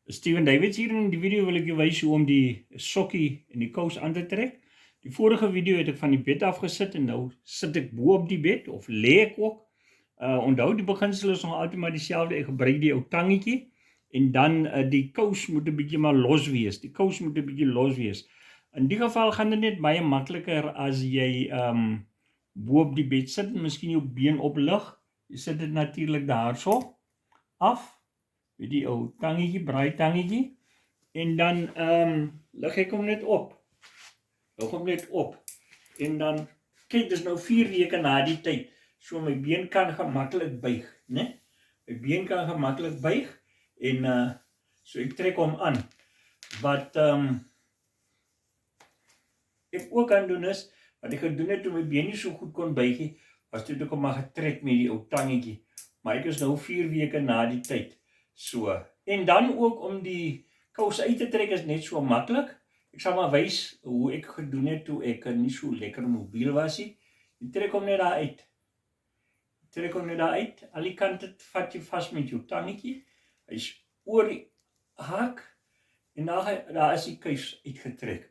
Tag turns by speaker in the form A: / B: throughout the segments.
A: Steven Davids hier. In die video wil ek jou wys hoe om die sokkie en die kous aan te trek. Die vorige video het ek van die bed afgesit en nou sit ek bo op die bed of lê ek ook. Onthou die beginsel is nog altyd maar dieselfde. Ek gebruik die ou tangetjie en dan die kous moet 'n bietjie maar los wees. Die kous moet 'n bietjie los wees. In die geval gaan dit net baie makliker as jy bo op die bed sit en miskien jou been oplig. Jy sit dit natuurlik daarso af. Met die ou tangetjie, braai tangetjie, en dan lig ek hom net op. Lig hom net op. En dan, kyk, dis nou 4 weke na die tyd. So my been kan gemaklik buig, né? My been kan gemaklik buig en so ek trek hom aan. Wat ek ook kan doen is, wat ek gedoen het toe my been nie so goed kon buig nie, was toe ek hom maar getrek met die ou tangetjie. Maar ek is nou 4 weke na die tyd. So, en dan ook om die kous uit te trek is net so maklik. Ek sal maar wys hoe ek gedoen het toe ek nie so lekker mobiel was nie. Jy trek hom net daar uit. Trek hom net daar uit. Al die kante vat jy vas met jou tangetjie. Hy's oor die haak en daar is die kous uitgetrek.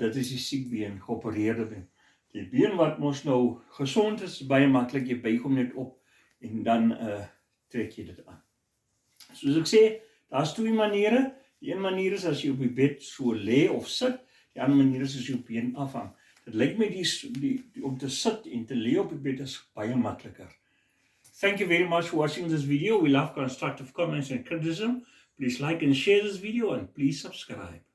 A: Dit is die siekbeen, geopereerde been. Die been wat mos nou gesond is, baie maklik. Jy buig hom net op en dan trek jy dit aan. Soos ek sê, daar's 2 maniere. Die een manier is as jy op die bed so lê of sit. Die ander manier is as jy op been afhang. Dit lyk my om te sit en te lê op die bed is baie makliker. Thank you very much for watching this video. We love constructive comments and criticism. Please like and share this video and please subscribe.